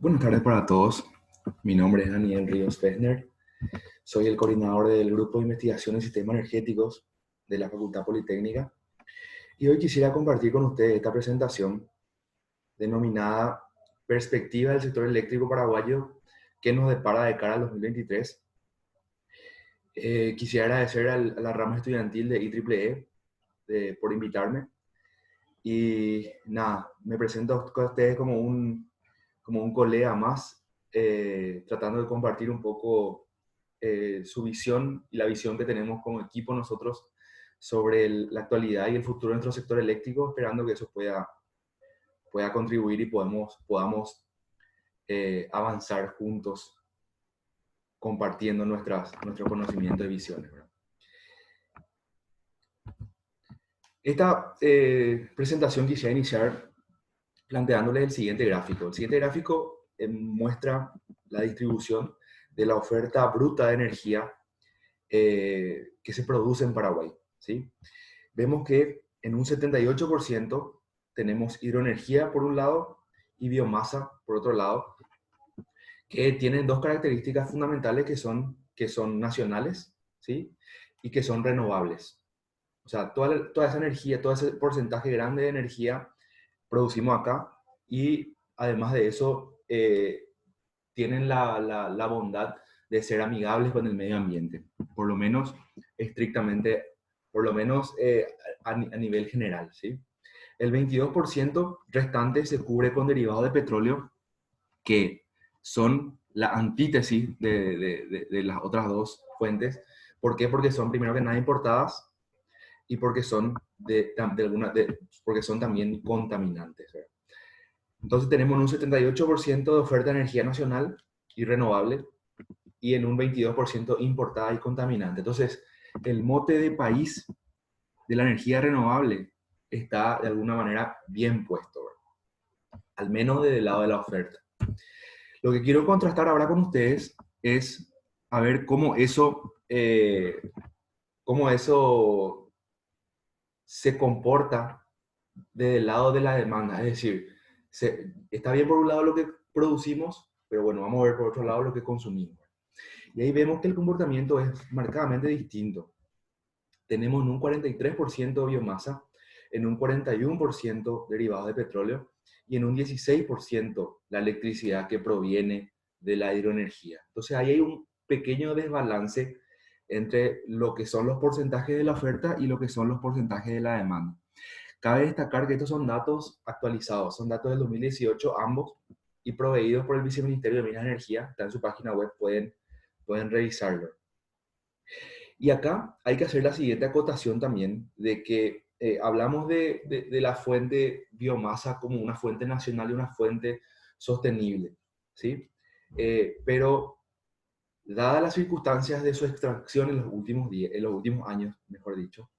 Buenas tardes para todos. Mi nombre es Daniel Ríos Fechner. Soy el coordinador del Grupo de Investigación en Sistemas Energéticos de la Facultad Politécnica. Y hoy quisiera compartir con ustedes esta presentación denominada Perspectiva del sector eléctrico paraguayo que nos depara de cara al 2023. Quisiera agradecer a la rama estudiantil de IEEE por invitarme. Y nada, me presento a ustedes como un colega más, tratando de compartir un poco su visión y la visión que tenemos como equipo nosotros sobre la actualidad y el futuro de nuestro sector eléctrico, esperando que eso pueda contribuir y podamos avanzar juntos compartiendo nuestro conocimiento y visiones, ¿verdad? Esta presentación quisiera iniciar planteándoles el siguiente gráfico. El siguiente gráfico muestra la distribución de la oferta bruta de energía que se produce en Paraguay, ¿sí? Vemos que en un 78% tenemos hidroenergía por un lado y biomasa por otro lado, que tienen dos características fundamentales que son nacionales, ¿sí? Y que son renovables. O sea, toda esa energía, todo ese porcentaje grande de energía producimos acá y además de eso tienen la bondad de ser amigables con el medio ambiente, por lo menos estrictamente, por lo menos a nivel general, ¿sí? El 22% restante se cubre con derivados de petróleo que son la antítesis de las otras dos fuentes. ¿Por qué? Porque son primero que nada importadas y porque porque son también contaminantes, ¿verdad? Entonces tenemos un 78% de oferta de energía nacional y renovable y en un 22% importada y contaminante. Entonces, el mote de país de la energía renovable está de alguna manera bien puesto, ¿verdad? Al menos desde el lado de la oferta. Lo que quiero contrastar ahora con ustedes es a ver cómo eso se comporta del lado de la demanda. Es decir, está bien por un lado lo que producimos, pero bueno, vamos a ver por otro lado lo que consumimos. Y ahí vemos que el comportamiento es marcadamente distinto. Tenemos en un 43% biomasa, en un 41% derivados de petróleo y en un 16% la electricidad que proviene de la hidroenergía. Entonces ahí hay un pequeño desbalance entre lo que son los porcentajes de la oferta y lo que son los porcentajes de la demanda. Cabe destacar que estos son datos actualizados, son datos del 2018 ambos y proveídos por el Viceministerio de Minas y Energía. Está en su página web, pueden revisarlo. Y acá hay que hacer la siguiente acotación también, de que hablamos de la fuente biomasa como una fuente nacional y una fuente sostenible, ¿sí? Pero dadas las circunstancias de su extracción en en los últimos años, mejor dicho,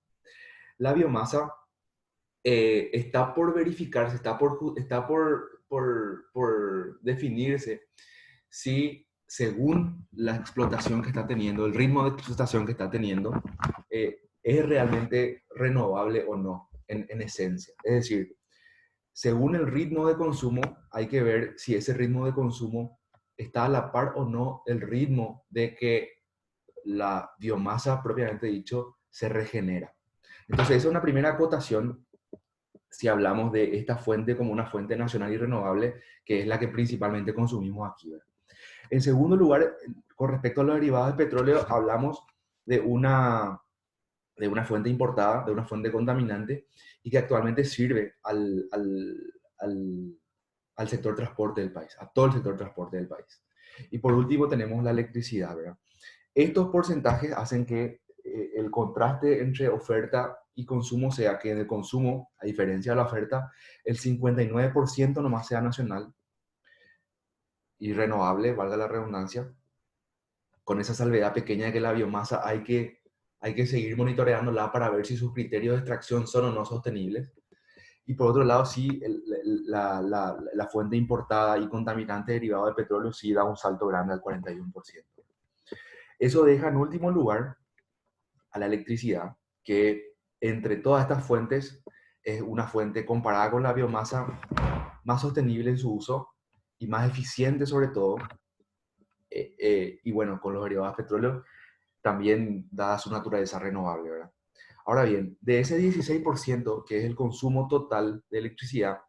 la biomasa está por verificarse, por definirse si según la explotación que está teniendo, el ritmo de explotación que está teniendo, es realmente renovable o no, en esencia. Es decir, según el ritmo de consumo, hay que ver si ese ritmo de consumo está a la par o no el ritmo de que la biomasa, propiamente dicho, se regenera. Entonces, esa es una primera acotación si hablamos de esta fuente como una fuente nacional y renovable, que es la que principalmente consumimos aquí, ¿verdad? En segundo lugar, con respecto a los derivados del petróleo, hablamos de de una fuente importada, de una fuente contaminante, y que actualmente sirve al sector transporte del país, a todo el sector transporte del país. Y por último tenemos la electricidad, ¿verdad? Estos porcentajes hacen que el contraste entre oferta y consumo sea que en el consumo, a diferencia de la oferta, el 59% nomás sea nacional y renovable, valga la redundancia, con esa salvedad pequeña de que la biomasa hay que seguir monitoreándola para ver si sus criterios de extracción son o no sostenibles. Y por otro lado, sí, la fuente importada y contaminante derivado de petróleo sí da un salto grande al 41%. Eso deja en último lugar a la electricidad, que entre todas estas fuentes es una fuente comparada con la biomasa más sostenible en su uso y más eficiente sobre todo, y bueno, con los derivados de petróleo también dada su naturaleza renovable, ¿verdad? Ahora bien, de ese 16% que es el consumo total de electricidad,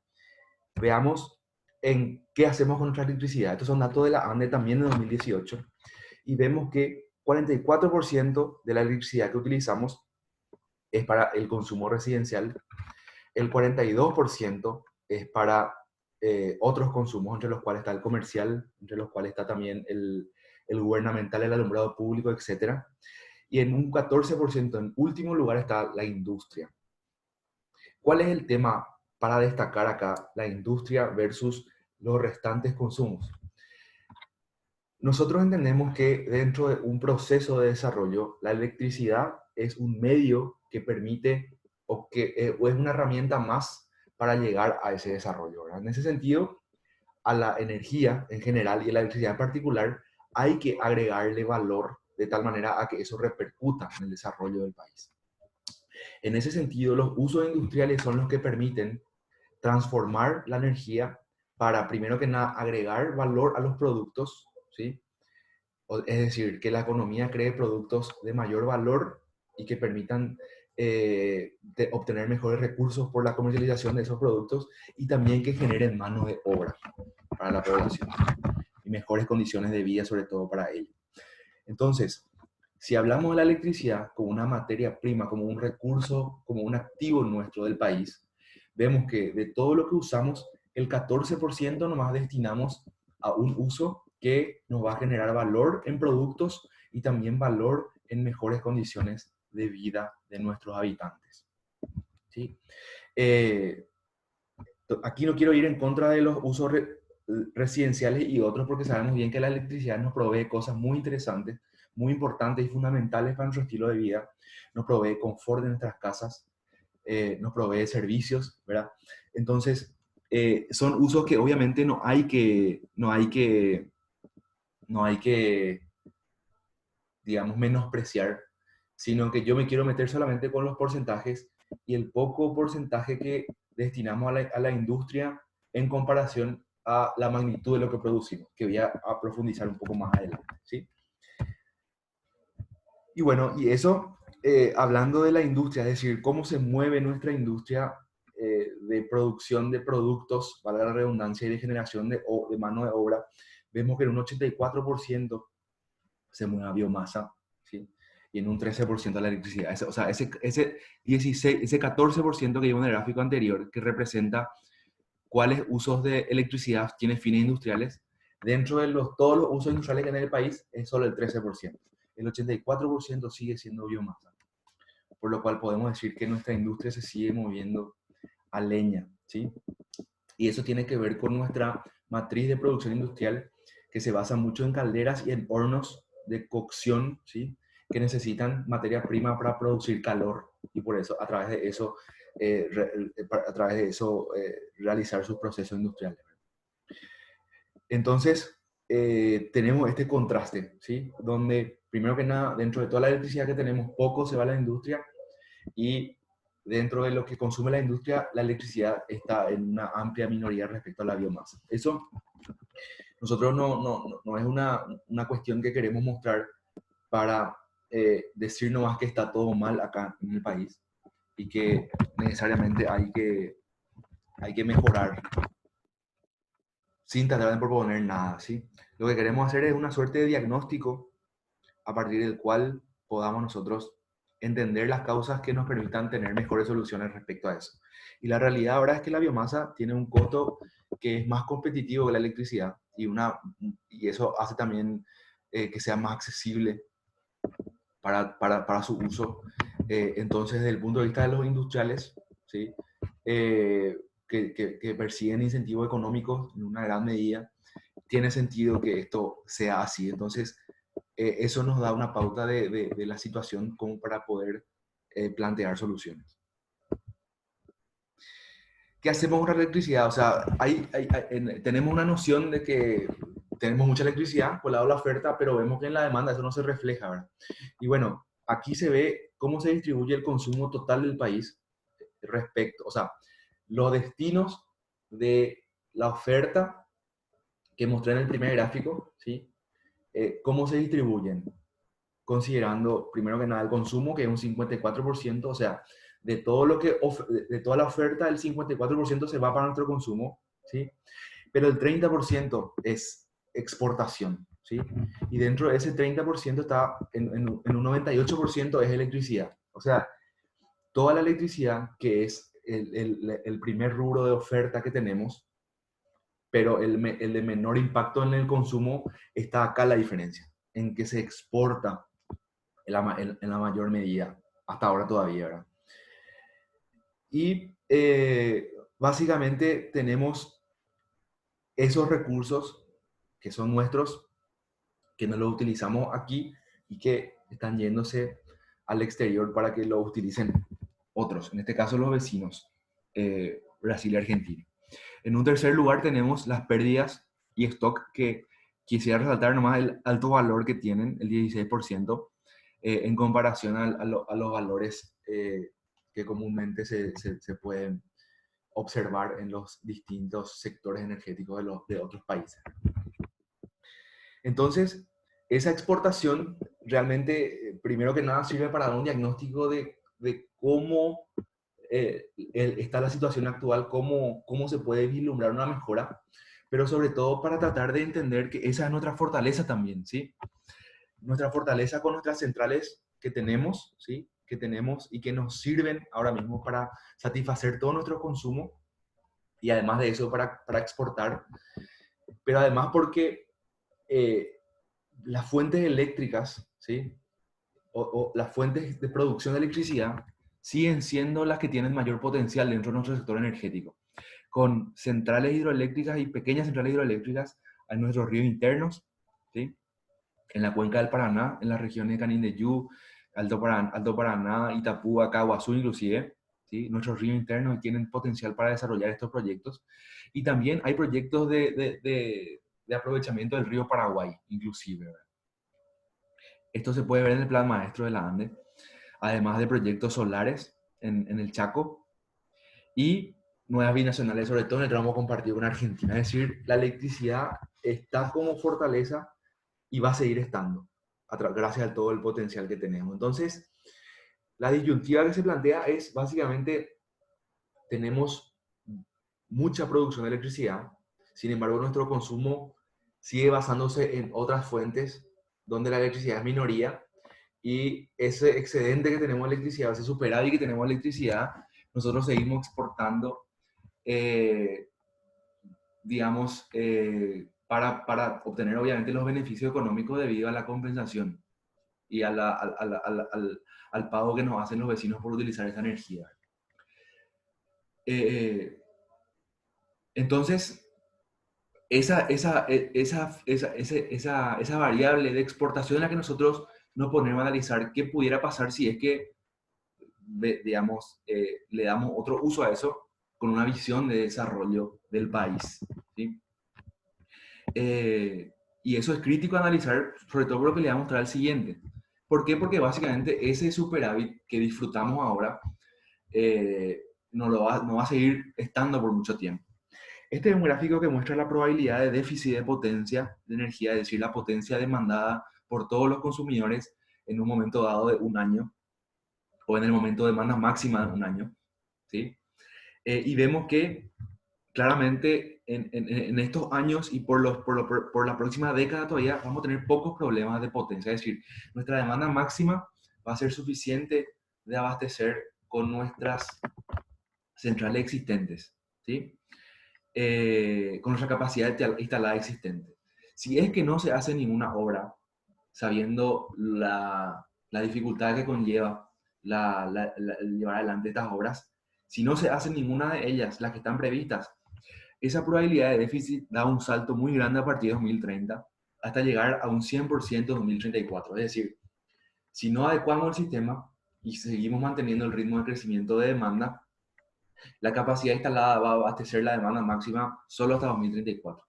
veamos en qué hacemos con nuestra electricidad. Estos son datos de la ANDE también de 2018 y vemos que 44% de la electricidad que utilizamos es para el consumo residencial, el 42% es para otros consumos, entre los cuales está el comercial, entre los cuales está también el gubernamental, el alumbrado público, etcétera. Y en un 14%, en último lugar, está la industria. ¿Cuál es el tema para destacar acá la industria versus los restantes consumos? Nosotros entendemos que dentro de un proceso de desarrollo, la electricidad es un medio que permite o es una herramienta más para llegar a ese desarrollo, ¿verdad? En ese sentido, a la energía en general y a la electricidad en particular, hay que agregarle valor de tal manera a que eso repercuta en el desarrollo del país. En ese sentido, los usos industriales son los que permiten transformar la energía para, primero que nada, agregar valor a los productos, ¿sí? Es decir, que la economía cree productos de mayor valor y que permitan obtener mejores recursos por la comercialización de esos productos y también que generen mano de obra para la población y mejores condiciones de vida, sobre todo para ellos. Entonces, si hablamos de la electricidad como una materia prima, como un recurso, como un activo nuestro del país, vemos que de todo lo que usamos, el 14% nomás destinamos a un uso que nos va a generar valor en productos y también valor en mejores condiciones de vida de nuestros habitantes. ¿Sí? Eh, Aquí no quiero ir en contra de los usos residenciales y otros porque sabemos bien que la electricidad nos provee cosas muy interesantes, muy importantes y fundamentales para nuestro estilo de vida. Nos provee confort en nuestras casas, nos provee servicios, ¿verdad? Entonces, son usos que obviamente no hay que, digamos, menospreciar, sino que yo me quiero meter solamente con los porcentajes y el poco porcentaje que destinamos a la industria en comparación a la magnitud de lo que producimos, que voy a profundizar un poco más adelante, ¿sí? Y bueno, y eso, hablando de la industria, es decir, cómo se mueve nuestra industria de producción de productos, para la redundancia, y de generación de mano de obra, vemos que en un 84% se mueve a biomasa, ¿sí? Y en un 13% a la electricidad. O sea, ese 14% que llevo en el gráfico anterior, que representa cuáles usos de electricidad tiene fines industriales, dentro de todos los usos industriales que hay en el país, es solo el 13%. El 84% sigue siendo biomasa. Por lo cual podemos decir que nuestra industria se sigue moviendo a leña, ¿sí? Y eso tiene que ver con nuestra matriz de producción industrial, que se basa mucho en calderas y en hornos de cocción, ¿sí? Que necesitan materia prima para producir calor y por eso, realizar sus procesos industriales. Entonces, tenemos este contraste, ¿sí? Donde, primero que nada, dentro de toda la electricidad que tenemos, poco se va a la industria y dentro de lo que consume la industria, la electricidad está en una amplia minoría respecto a la biomasa. Eso nosotros no es una cuestión que queremos mostrar para decir nomás que está todo mal acá en el país y que necesariamente hay que mejorar sin tratar de proponer nada, ¿sí? Lo que queremos hacer es una suerte de diagnóstico a partir del cual podamos nosotros entender las causas que nos permitan tener mejores soluciones respecto a eso. Y la realidad ahora es que la biomasa tiene un costo que es más competitivo que la electricidad y eso hace también que sea más accesible para su uso. Entonces, desde el punto de vista de los industriales, ¿sí? Que persiguen incentivos económicos en una gran medida, tiene sentido que esto sea así. Entonces, eso nos da una pauta de la situación como para poder plantear soluciones. ¿Qué hacemos con la electricidad? O sea, tenemos una noción de que tenemos mucha electricidad por el lado de la oferta, pero vemos que en la demanda eso no se refleja, ¿verdad? Y bueno, aquí se ve cómo se distribuye el consumo total del país o sea, los destinos de la oferta que mostré en el primer gráfico, ¿sí? ¿Cómo se distribuyen? Considerando, primero que nada, el consumo, que es un 54%, o sea, de, todo lo que de toda la oferta, el 54% se va para nuestro consumo, ¿sí? Pero el 30% es exportación, ¿sí? Y dentro de ese 30% está, en un 98% es electricidad. O sea, toda la electricidad, que es el primer rubro de oferta que tenemos, pero el de menor impacto en el consumo, está acá la diferencia, en que se exporta en la mayor medida, hasta ahora todavía, ¿verdad? Y básicamente tenemos esos recursos que son nuestros, que no los utilizamos aquí y que están yéndose al exterior para que lo utilicen otros, en este caso los vecinos, Brasil y Argentina. En un tercer lugar tenemos las pérdidas y stock, que quisiera resaltar nomás el alto valor que tienen, el 16%, en comparación a los valores que comúnmente se pueden observar en los distintos sectores energéticos de otros países. Entonces, esa exportación realmente, primero que nada, sirve para dar un diagnóstico de cómo está la situación actual, cómo se puede vislumbrar una mejora, pero sobre todo para tratar de entender que esa es nuestra fortaleza también, ¿sí? Nuestra fortaleza con nuestras centrales que tenemos, ¿sí? Que tenemos y que nos sirven ahora mismo para satisfacer todo nuestro consumo y además de eso para exportar, pero además porque eh, las fuentes eléctricas, ¿sí? O las fuentes de producción de electricidad siguen siendo las que tienen mayor potencial dentro de nuestro sector energético, con centrales hidroeléctricas y pequeñas centrales hidroeléctricas en nuestros ríos internos, ¿sí? En la cuenca del Paraná, en las regiones de Canindeyú, Alto Paraná, Itapúa, Caguazú inclusive, ¿sí? Nuestros ríos internos tienen potencial para desarrollar estos proyectos. Y también hay proyectos de aprovechamiento del río Paraguay, inclusive, ¿verdad? Esto se puede ver en el Plan Maestro de la ANDE, además de proyectos solares en el Chaco y nuevas binacionales, sobre todo en el tramo compartido con Argentina. Es decir, la electricidad está como fortaleza y va a seguir estando, gracias a todo el potencial que tenemos. Entonces, la disyuntiva que se plantea es básicamente, tenemos mucha producción de electricidad, sin embargo nuestro consumo sigue basándose en otras fuentes donde la electricidad es minoría, y ese excedente que tenemos de electricidad, ese superávit que tenemos de electricidad, nosotros seguimos exportando, eh, digamos, para obtener obviamente los beneficios económicos debido a la compensación y al pago que nos hacen los vecinos por utilizar esa energía. Eh, entonces, esa variable de exportación en la que nosotros nos ponemos a analizar qué pudiera pasar si es que, digamos, le damos otro uso a eso con una visión de desarrollo del país, ¿sí? Y eso es crítico analizar, sobre todo por lo que le voy a mostrar al siguiente. ¿Por qué? Porque básicamente ese superávit que disfrutamos ahora no va a seguir estando por mucho tiempo. Este es un gráfico que muestra la probabilidad de déficit de potencia de energía, es decir, la potencia demandada por todos los consumidores en un momento dado de un año, o en el momento de demanda máxima de un año, ¿sí? Y vemos que claramente en estos años y por la próxima década todavía vamos a tener pocos problemas de potencia, es decir, nuestra demanda máxima va a ser suficiente de abastecer con nuestras centrales existentes, ¿sí? Con nuestra capacidad instalada existente. Si es que no se hace ninguna obra, sabiendo la dificultad que conlleva llevar adelante estas obras, si no se hace ninguna de ellas, las que están previstas, esa probabilidad de déficit da un salto muy grande a partir de 2030 hasta llegar a un 100% en 2034. Es decir, si no adecuamos el sistema y seguimos manteniendo el ritmo de crecimiento de demanda, la capacidad instalada va a abastecer la demanda máxima solo hasta 2034.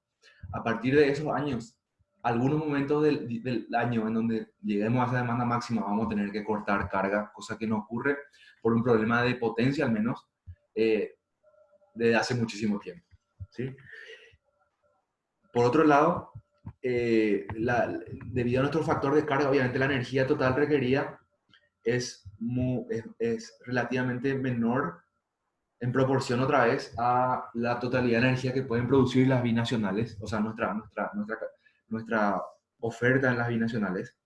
A partir de esos años, algunos momentos del año en donde lleguemos a esa demanda máxima, vamos a tener que cortar carga, cosa que no ocurre por un problema de potencia al menos, desde hace muchísimo tiempo, ¿sí? Por otro lado, debido a nuestro factor de carga, obviamente la energía total requerida es relativamente menor en proporción otra vez a la totalidad de energía que pueden producir las binacionales, o sea, nuestra oferta en las binacionales.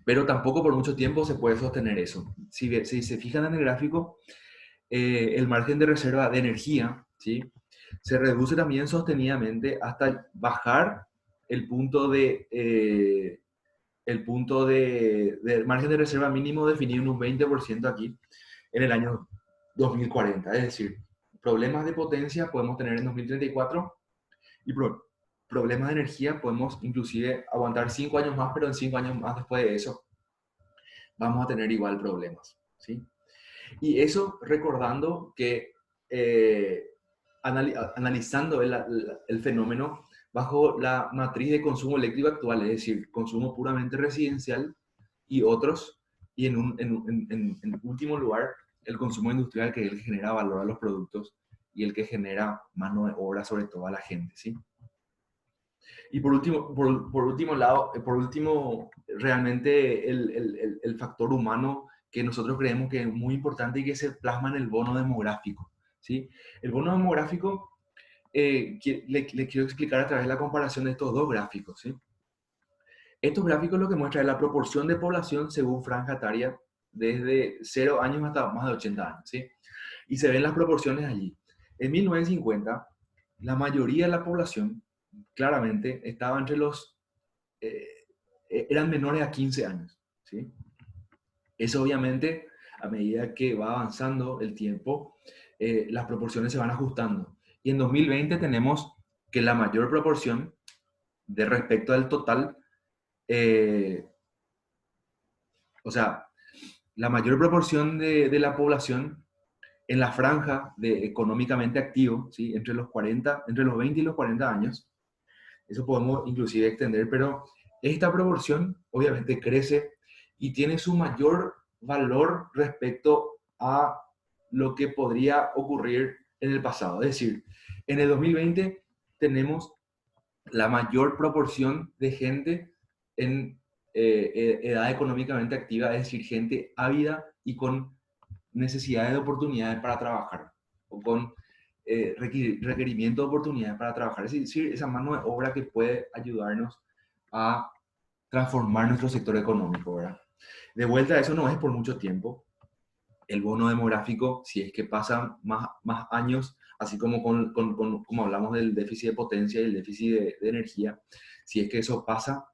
Pero tampoco por mucho tiempo se puede sostener eso. Si se fijan en el gráfico, el margen de reserva de energía, ¿sí? Se reduce también sostenidamente hasta bajar el punto del margen de reserva mínimo definido en un 20% aquí en el año 2040. Es decir, problemas de potencia podemos tener en 2034 y problemas de energía podemos inclusive aguantar 5 años más, pero en 5 años más después de eso vamos a tener igual problemas, ¿sí? Y eso recordando que analizando el fenómeno bajo la matriz de consumo eléctrico actual, es decir, consumo puramente residencial y otros, y en último lugar, el consumo industrial, que es el que genera valor a los productos y el que genera mano de obra sobre todo a la gente, ¿sí? Y por último, realmente el factor humano que nosotros creemos que es muy importante y que se plasma en el bono demográfico, ¿sí? El bono demográfico, le quiero explicar a través de la comparación de estos dos gráficos, ¿sí? Estos gráficos lo que muestran es la proporción de población según franja etaria desde 0 años hasta más de 80 años, ¿sí? Y se ven las proporciones allí. En 1950, la mayoría de la población claramente estaba entre eh, eran menores a 15 años, ¿sí? Eso obviamente, a medida que va avanzando el tiempo, las proporciones se van ajustando. Y en 2020 tenemos que la mayor proporción de respecto al total, eh, o sea, la mayor proporción de la población en la franja de económicamente activo, ¿sí? Entre los 20 y los 40 años, eso podemos inclusive extender, pero esta proporción obviamente crece y tiene su mayor valor respecto a lo que podría ocurrir en el pasado. Es decir, en el 2020 tenemos la mayor proporción de gente en edad económicamente activa, es decir, gente ávida y con necesidades de oportunidades para trabajar, o con requerimiento de oportunidades para trabajar. Es decir, esa mano de obra que puede ayudarnos a transformar nuestro sector económico, ¿verdad? De vuelta, eso no es por mucho tiempo. El bono demográfico, si es que pasan más años, así como como hablamos del déficit de potencia y el déficit de energía, si es que eso pasa,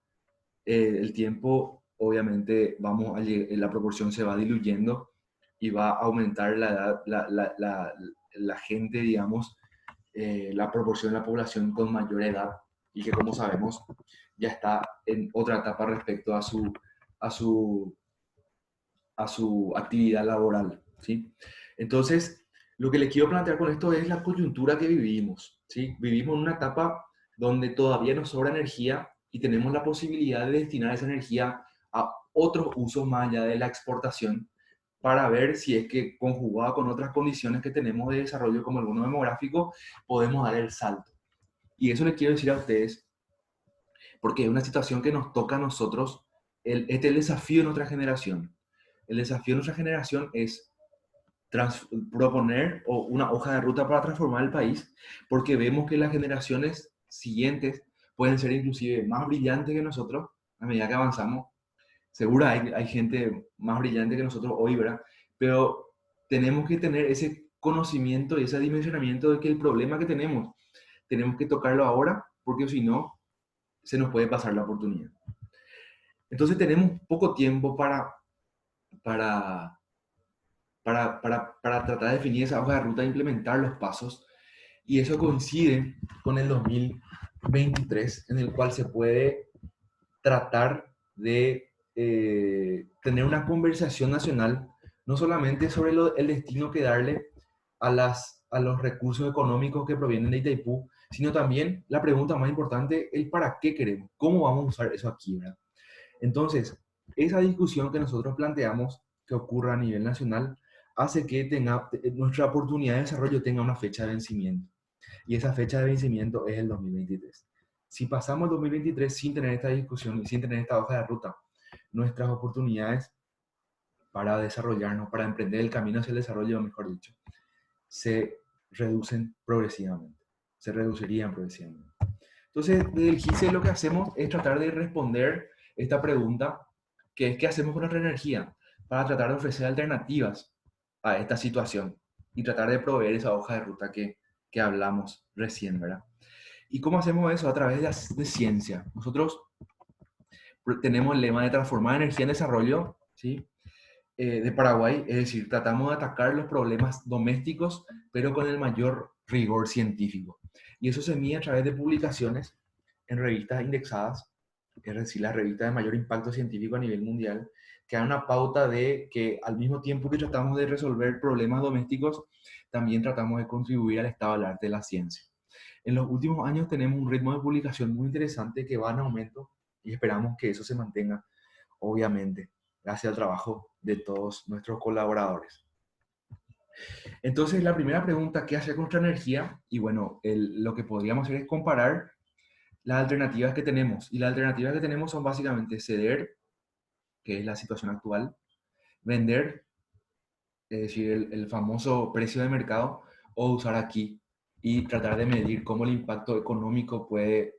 el tiempo, obviamente, la proporción se va diluyendo y va a aumentar la edad, la gente, digamos, la proporción de la población con mayor edad y que, como sabemos, ya está en otra etapa respecto a su, a su actividad laboral, ¿sí? Entonces, lo que les quiero plantear con esto es la coyuntura que vivimos, ¿sí? Vivimos en una etapa donde todavía nos sobra energía y tenemos la posibilidad de destinar esa energía a otros usos más allá de la exportación para ver si es que conjugada con otras condiciones que tenemos de desarrollo como el bono demográfico, podemos dar el salto. Y eso les quiero decir a ustedes porque es una situación que nos toca a nosotros, este es el desafío de nuestra generación. El desafío de nuestra generación es proponer una hoja de ruta para transformar el país, porque vemos que las generaciones siguientes pueden ser inclusive más brillantes que nosotros a medida que avanzamos. Seguro hay gente más brillante que nosotros hoy, ¿verdad? Pero tenemos que tener ese conocimiento y ese dimensionamiento de que el problema que tenemos que tocarlo ahora, porque si no, se nos puede pasar la oportunidad. Entonces tenemos poco tiempo para, para tratar de definir esa hoja de ruta e implementar los pasos. Y eso coincide con el 2023, en el cual se puede tratar de tener una conversación nacional, no solamente sobre el destino que darle a los recursos económicos que provienen de Itaipú, sino también la pregunta más importante, el para qué queremos, cómo vamos a usar eso aquí, ¿verdad? Entonces, esa discusión que nosotros planteamos que ocurra a nivel nacional hace que nuestra oportunidad de desarrollo tenga una fecha de vencimiento. Y esa fecha de vencimiento es el 2023. Si pasamos el 2023 sin tener esta discusión y sin tener esta hoja de ruta, nuestras oportunidades para desarrollarnos, para emprender el camino hacia el desarrollo, mejor dicho, se reducen progresivamente, se reducirían progresivamente. Entonces, desde el GISE lo que hacemos es tratar de responder esta pregunta, que es ¿qué hacemos con nuestra energía? Para tratar de ofrecer alternativas a esta situación y tratar de proveer esa hoja de ruta que hablamos recién, ¿verdad? ¿Y cómo hacemos eso? A través de ciencia. Nosotros tenemos el lema de transformar energía en desarrollo, ¿sí? De Paraguay, es decir, tratamos de atacar los problemas domésticos, pero con el mayor rigor científico. Y eso se mide a través de publicaciones en revistas indexadas, es decir, las revistas de mayor impacto científico a nivel mundial, que dan una pauta de que al mismo tiempo que tratamos de resolver problemas domésticos, también tratamos de contribuir al estado del arte de la ciencia. En los últimos años tenemos un ritmo de publicación muy interesante que va en aumento y esperamos que eso se mantenga, obviamente, gracias al trabajo de todos nuestros colaboradores. Entonces, la primera pregunta, ¿qué hacer con nuestra energía? Y bueno, lo que podríamos hacer es comparar las alternativas que tenemos. Y las alternativas que tenemos son básicamente ceder, que es la situación actual, vender, es decir, el famoso precio de mercado, o usar aquí y tratar de medir cómo el impacto económico puede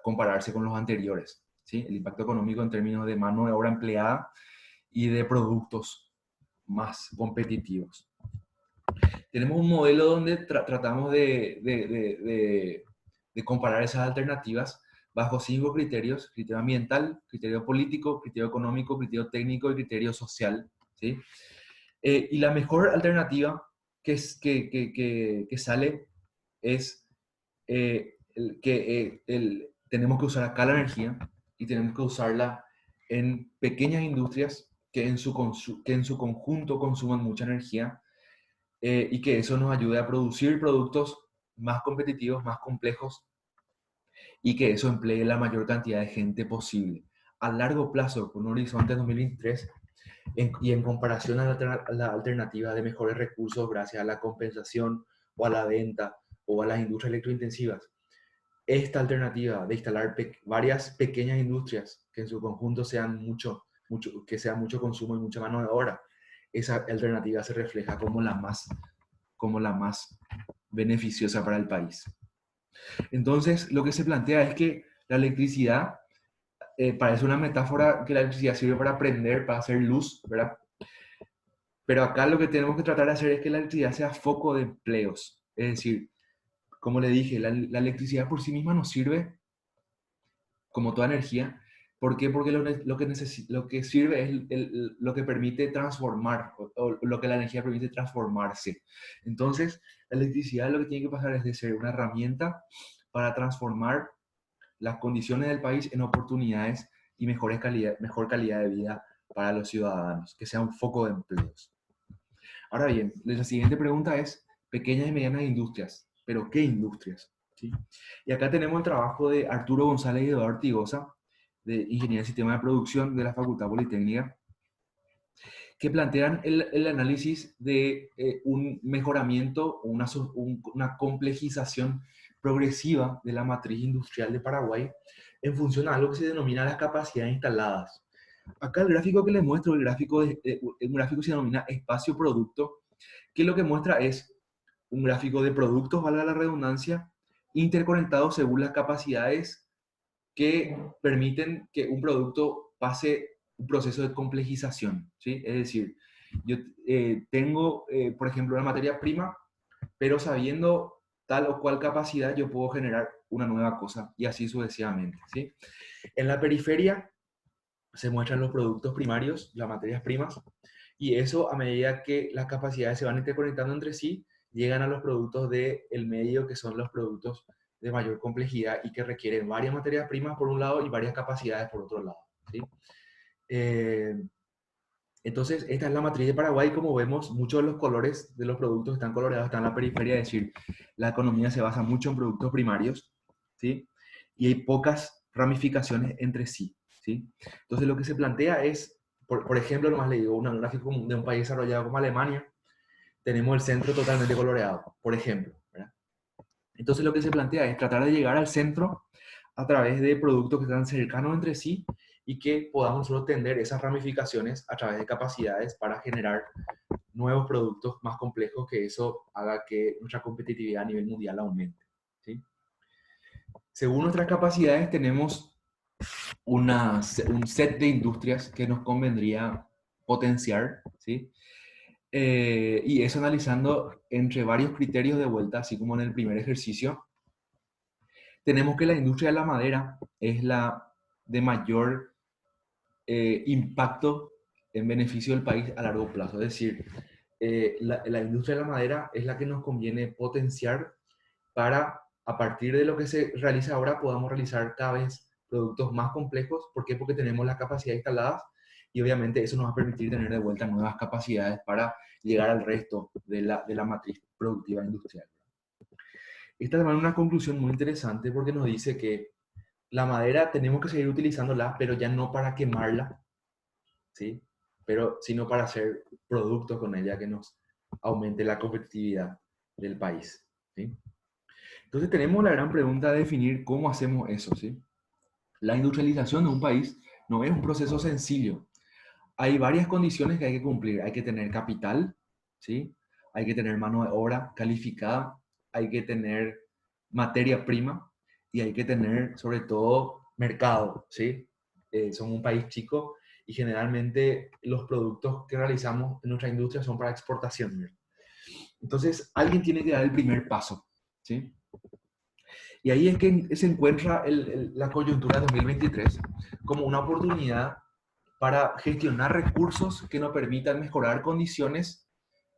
compararse con los anteriores. ¿Sí? El impacto económico en términos de mano de obra empleada y de productos más competitivos. Tenemos un modelo donde tratamos de comparar esas alternativas bajo 5 criterios: criterio ambiental, criterio político, criterio económico, criterio técnico y criterio social, ¿sí? Y la mejor alternativa que sale es tenemos que usar acá la energía y tenemos que usarla en pequeñas industrias que en su conjunto consuman mucha energía, y que eso nos ayude a producir productos más competitivos, más complejos, y que eso emplee la mayor cantidad de gente posible. A largo plazo, con un horizonte de 2023, y en comparación a la alternativa de mejores recursos gracias a la compensación o a la venta o a las industrias electrointensivas, esta alternativa de instalar varias pequeñas industrias que en su conjunto sean que sea mucho consumo y mucha mano de obra, esa alternativa se refleja como la más beneficiosa para el país. Entonces, lo que se plantea es que la electricidad, parece una metáfora, que la electricidad sirve para prender, para hacer luz, ¿verdad? Pero acá lo que tenemos que tratar de hacer es que la electricidad sea foco de empleos. Es decir, como le dije, la electricidad por sí misma nos sirve como toda energía. ¿Por qué? Porque lo que sirve es lo que permite transformar, o lo que la energía permite transformarse. Entonces, la electricidad lo que tiene que pasar es de ser una herramienta para transformar las condiciones del país en oportunidades y mejor calidad de vida para los ciudadanos, que sea un foco de empleos. Ahora bien, la siguiente pregunta es pequeñas y medianas industrias. ¿Pero qué industrias? ¿Sí? Y acá tenemos el trabajo de Arturo González y Eduardo Ortigosa, de Ingeniería de Sistema de Producción de la Facultad Politécnica, que plantean el análisis de un mejoramiento, una complejización progresiva de la matriz industrial de Paraguay en función a algo que se denomina las capacidades instaladas. Acá el gráfico que les muestro, un gráfico se denomina espacio-producto, que lo que muestra es un gráfico de productos, valga la redundancia, interconectados según las capacidades que permiten que un producto pase un proceso de complejización, ¿sí? Es decir, yo tengo, por ejemplo, una materia prima, pero sabiendo tal o cual capacidad yo puedo generar una nueva cosa y así sucesivamente, ¿sí? En la periferia se muestran los productos primarios, las materias primas, y eso a medida que las capacidades se van interconectando entre sí, llegan a los productos del medio, que son los productos de mayor complejidad y que requieren varias materias primas por un lado y varias capacidades por otro lado, ¿sí? Eh, entonces, esta es la matriz de Paraguay. Como vemos, muchos de los colores de los productos están coloreados, están en la periferia, es decir, la economía se basa mucho en productos primarios, ¿sí? Y hay pocas ramificaciones entre sí, ¿sí? Entonces, lo que se plantea es, por ejemplo, nomás le digo, un gráfico de un país desarrollado como Alemania, tenemos el centro totalmente coloreado, por ejemplo, ¿verdad? Entonces, lo que se plantea es tratar de llegar al centro a través de productos que están cercanos entre sí y que podamos nosotros tender esas ramificaciones a través de capacidades para generar nuevos productos más complejos, que eso haga que nuestra competitividad a nivel mundial aumente, ¿sí? Según nuestras capacidades tenemos un set de industrias que nos convendría potenciar, ¿sí? Y eso analizando entre varios criterios de vuelta, así como en el primer ejercicio. Tenemos que la industria de la madera es la de mayor impacto en beneficio del país a largo plazo. Es decir, la industria de la madera es la que nos conviene potenciar para, a partir de lo que se realiza ahora, podamos realizar cada vez productos más complejos. ¿Por qué? Porque tenemos las capacidades instaladas y obviamente eso nos va a permitir tener de vuelta nuevas capacidades para llegar al resto de la matriz productiva industrial. Esta es una conclusión muy interesante porque nos dice que la madera tenemos que seguir utilizándola, pero ya no para quemarla, ¿sí? Pero, sino para hacer productos con ella que nos aumente la competitividad del país, ¿sí? Entonces tenemos la gran pregunta de definir cómo hacemos eso, ¿sí? La industrialización de un país no es un proceso sencillo. Hay varias condiciones que hay que cumplir. Hay que tener capital, ¿sí? Hay que tener mano de obra calificada, hay que tener materia prima y hay que tener, sobre todo, mercado, ¿sí? Somos un país chico y generalmente los productos que realizamos en nuestra industria son para exportación, ¿verdad? Entonces, alguien tiene que dar el primer paso, ¿sí? Y ahí es que se encuentra la coyuntura de 2023 como una oportunidad para gestionar recursos que nos permitan mejorar condiciones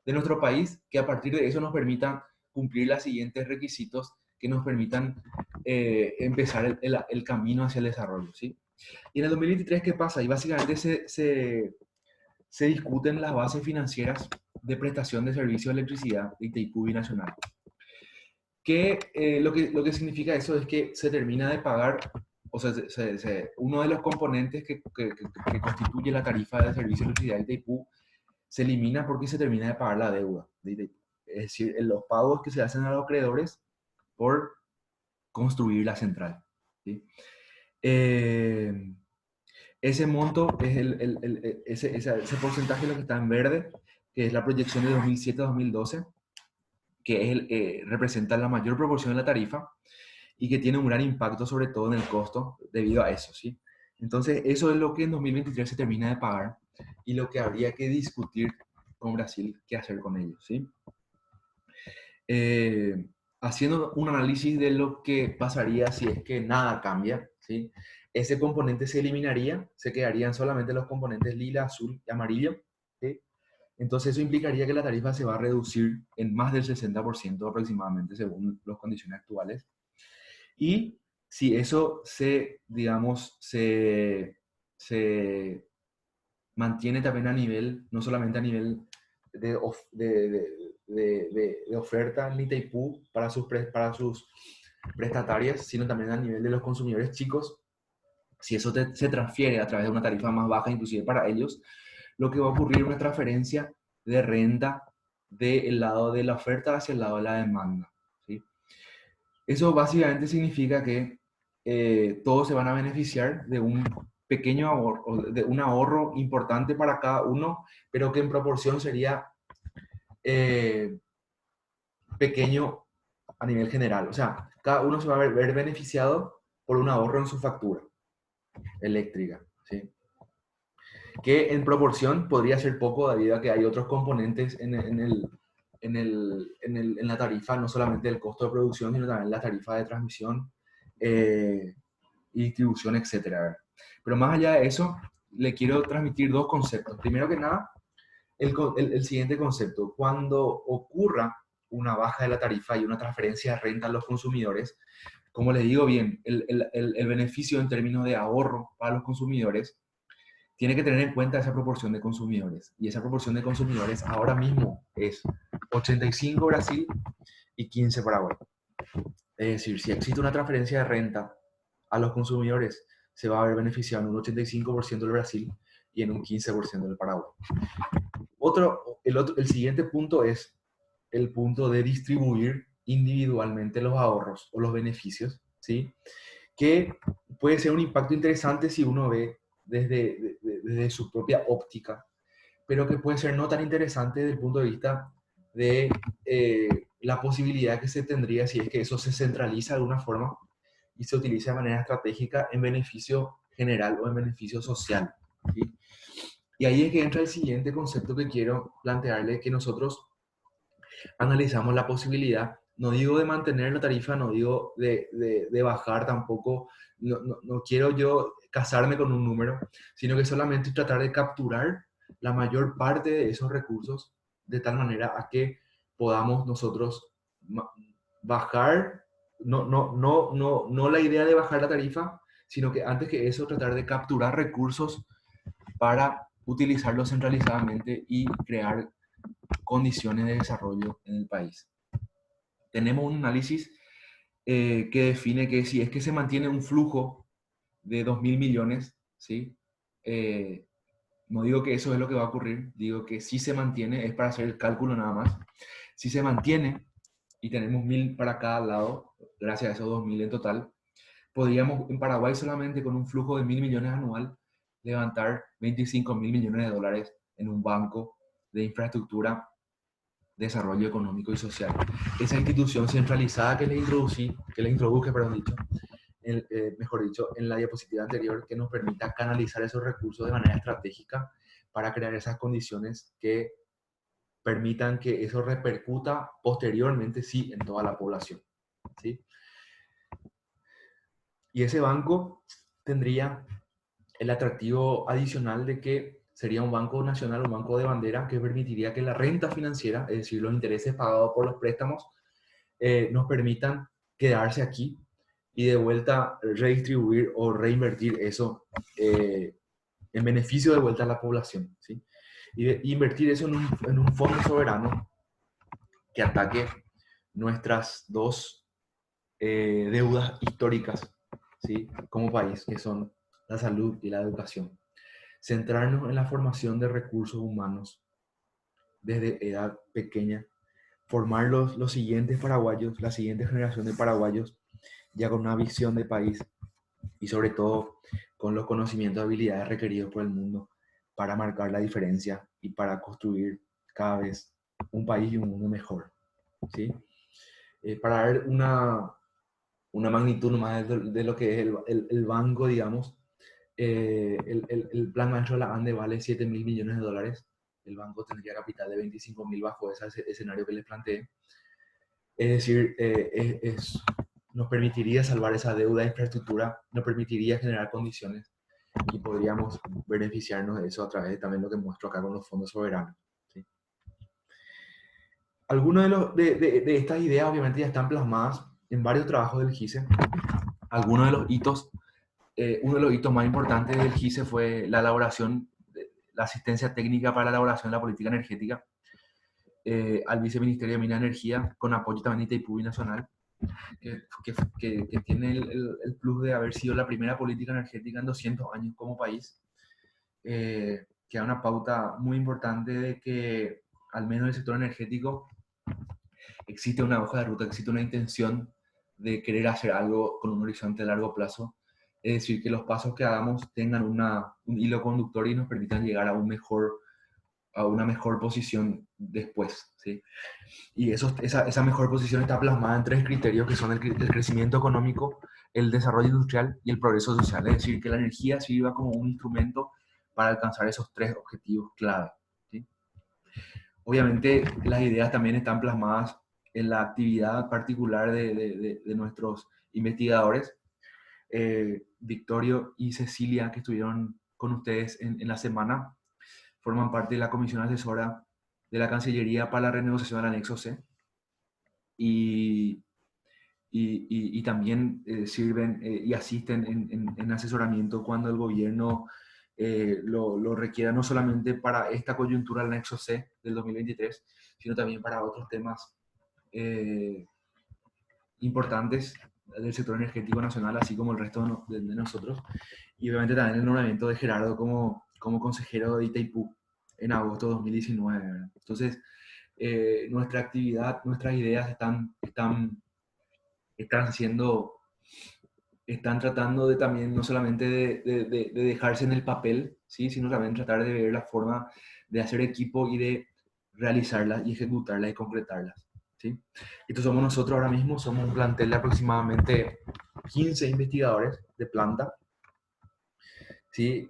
de nuestro país, que a partir de eso nos permitan cumplir los siguientes requisitos que nos permitan empezar el camino hacia el desarrollo, ¿sí? Y en el 2023, ¿qué pasa? Y básicamente se discuten las bases financieras de prestación de servicios de electricidad de Itaipú Binacional. Lo que significa eso es que se termina de pagar, o sea, uno de los componentes que constituye la tarifa de servicio de electricidad de Itaipú se elimina porque se termina de pagar la deuda de Itaipú. Es decir, los pagos que se hacen a los acreedores por construir la central, ¿sí? Eh, Ese monto es ese porcentaje lo que está en verde, que es la proyección de 2007 a 2012, que es representa la mayor proporción de la tarifa y que tiene un gran impacto sobre todo en el costo debido a eso, ¿sí? Entonces, eso es lo que en 2023 se termina de pagar y lo que habría que discutir con Brasil qué hacer con ellos, ¿sí? Eh, Haciendo un análisis de lo que pasaría si es que nada cambia, ¿sí? Ese componente se eliminaría, se quedarían solamente los componentes lila, azul y amarillo, ¿sí? Entonces eso implicaría que la tarifa se va a reducir en más del 60% aproximadamente según las condiciones actuales. Y si eso digamos, se mantiene también a nivel, no solamente a nivel de oferta en Itaipú para sus prestatarias, sino también a nivel de los consumidores chicos, si eso se transfiere a través de una tarifa más baja, inclusive para ellos, lo que va a ocurrir es una transferencia de renta del lado de la oferta hacia el lado de la demanda, ¿sí? Eso básicamente significa que todos se van a beneficiar de un pequeño ahorro, de un ahorro importante para cada uno, pero que en proporción sería eh, pequeño a nivel general. O sea, cada uno se va a ver beneficiado por un ahorro en su factura eléctrica, ¿sí? Que en proporción podría ser poco debido a que hay otros componentes en la tarifa, no solamente el costo de producción, sino también la tarifa de transmisión y distribución, etcétera. Pero más allá de eso, le quiero transmitir dos conceptos. Primero que nada, el siguiente concepto. Cuando ocurra una baja de la tarifa y una transferencia de renta a los consumidores, como les digo bien, el beneficio en términos de ahorro para los consumidores tiene que tener en cuenta esa proporción de consumidores. Y esa proporción de consumidores ahora mismo es 85 Brasil y 15 Paraguay. Es decir, si existe una transferencia de renta a los consumidores, se va a ver beneficiado en un 85% del Brasil y en un 15% del Paraguay. El siguiente punto es el punto de distribuir individualmente los ahorros o los beneficios, ¿sí? que puede ser un impacto interesante si uno ve desde su propia óptica, pero que puede ser no tan interesante desde el punto de vista de la posibilidad que se tendría si es que eso se centraliza de alguna forma y se utiliza de manera estratégica en beneficio general o en beneficio social, ¿sí? Y ahí es que entra el siguiente concepto que quiero plantearle, que nosotros analizamos la posibilidad, no digo de mantener la tarifa, no digo de bajar tampoco, no quiero yo casarme con un número, sino que solamente tratar de capturar la mayor parte de esos recursos de tal manera a que podamos nosotros bajar, no la idea de bajar la tarifa, sino que antes que eso tratar de capturar recursos para utilizarlos centralizadamente y crear condiciones de desarrollo en el país. Tenemos un análisis que define que si es que se mantiene un flujo de 2.000 millones, ¿sí? No digo que eso es lo que va a ocurrir, digo que si se mantiene, es para hacer el cálculo nada más, si se mantiene y tenemos 1.000 para cada lado, gracias a esos 2.000 en total, podríamos en Paraguay solamente con un flujo de 1.000 millones anual levantar 25.000 millones de dólares en un banco de infraestructura, desarrollo económico y social. Esa institución centralizada que le introduje, perdón, dicho, mejor dicho, en la diapositiva anterior, que nos permita canalizar esos recursos de manera estratégica para crear esas condiciones que permitan que eso repercuta posteriormente, sí, en toda la población, ¿sí? Y ese banco tendría el atractivo adicional de que sería un banco nacional, un banco de bandera, que permitiría que la renta financiera, es decir, los intereses pagados por los préstamos, nos permitan quedarse aquí y de vuelta redistribuir o reinvertir eso en beneficio de vuelta a la población, ¿sí? Y invertir eso en un fondo soberano que ataque nuestras dos deudas históricas, ¿sí? Como país, que son la salud y la educación. Centrarnos en la formación de recursos humanos desde edad pequeña, formar los siguientes paraguayos, la siguiente generación de paraguayos, ya con una visión de país y sobre todo con los conocimientos y habilidades requeridos por el mundo para marcar la diferencia y para construir cada vez un país y un mundo mejor, ¿sí? Para dar una magnitud más de lo que es el banco, digamos, el plan maestro de la ANDE vale 7.000 millones de dólares. El banco tendría capital de 25.000 bajo ese escenario que les planteé. Es decir, nos permitiría salvar esa deuda de infraestructura, nos permitiría generar condiciones y podríamos beneficiarnos de eso a través de también lo que muestro acá con los fondos soberanos, ¿sí? Algunas de estas ideas obviamente ya están plasmadas en varios trabajos del GISE. Algunos de los hitos, uno de los hitos más importantes del GISE fue la elaboración, la asistencia técnica para la elaboración de la política energética al Viceministerio de Minas y Energía, con apoyo también de Itaipu Nacional, que tiene el plus de haber sido la primera política energética en 200 años como país, que da una pauta muy importante de que al menos en el sector energético existe una hoja de ruta, existe una intención de querer hacer algo con un horizonte a largo plazo. Es decir, que los pasos que hagamos tengan un hilo conductor y nos permitan llegar a una mejor posición después, ¿sí? Y esa mejor posición está plasmada en tres criterios que son el crecimiento económico, el desarrollo industrial y el progreso social. Es decir, que la energía sirva como un instrumento para alcanzar esos tres objetivos clave, ¿sí? Obviamente las ideas también están plasmadas en la actividad particular de nuestros investigadores, Victorio y Cecilia, que estuvieron con ustedes en la semana, forman parte de la comisión asesora de la Cancillería para la renegociación del anexo C y, y también sirven y asisten en asesoramiento cuando el gobierno lo requiera, no solamente para esta coyuntura del anexo C del 2023, sino también para otros temas eh, importantes del sector energético nacional, así como el resto de nosotros. Y obviamente también el nombramiento de Gerardo como consejero de Itaipú en agosto de 2019. ¿Verdad? Entonces, nuestra actividad, nuestras ideas están siendo están tratando de también no solamente de dejarse en el papel, ¿sí? Sino también tratar de ver la forma de hacer equipo y de realizarlas y ejecutarlas y concretarlas, ¿sí? Estos somos nosotros ahora mismo, somos un plantel de aproximadamente 15 investigadores de planta, ¿sí?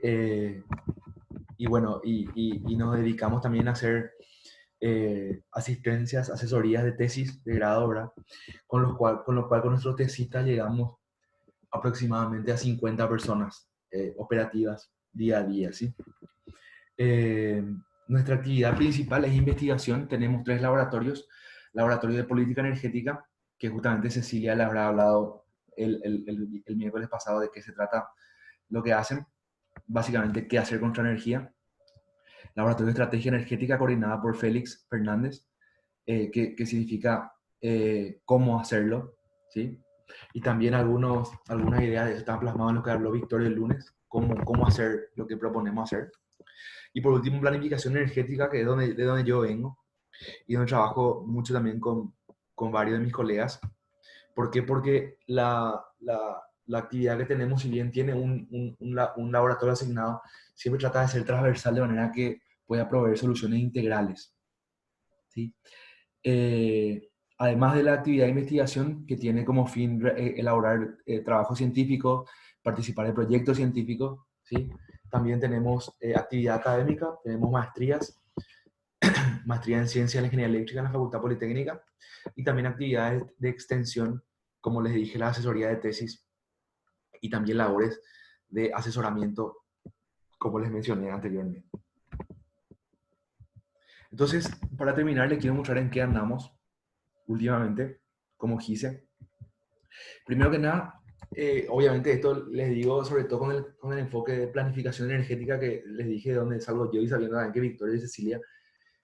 Y bueno, y nos dedicamos también a hacer asistencias, asesorías de tesis de grado, ¿verdad? Con lo cual con nuestros tesistas llegamos aproximadamente a 50 personas operativas día a día, ¿sí? Eh, Nuestra actividad principal es investigación. Tenemos 3 laboratorios. Laboratorio de Política Energética, que justamente Cecilia le habrá hablado el miércoles pasado de qué se trata lo que hacen. Básicamente, qué hacer contra energía. Laboratorio de Estrategia Energética, coordinada por Félix Fernández, que significa cómo hacerlo, ¿sí? Y también algunas ideas están plasmadas en lo que habló Victoria el lunes, cómo hacer lo que proponemos hacer. Y por último, planificación energética, que es de donde yo vengo y donde trabajo mucho también con varios de mis colegas. ¿Por qué? Porque la actividad que tenemos, si bien tiene un laboratorio asignado, siempre trata de ser transversal de manera que pueda proveer soluciones integrales, ¿sí? Eh, Además de la actividad de investigación que tiene como fin elaborar trabajo científico, participar en proyectos científicos, ¿sí? También tenemos actividad académica, tenemos maestría en ciencia de la ingeniería eléctrica en la Facultad Politécnica y también actividades de extensión, como les dije, la asesoría de tesis y también labores de asesoramiento, como les mencioné anteriormente. Entonces, para terminar, les quiero mostrar en qué andamos últimamente como GISE. Primero que nada, obviamente esto les digo sobre todo con el enfoque de planificación energética que les dije de dónde salgo yo y sabiendo también que Victoria y Cecilia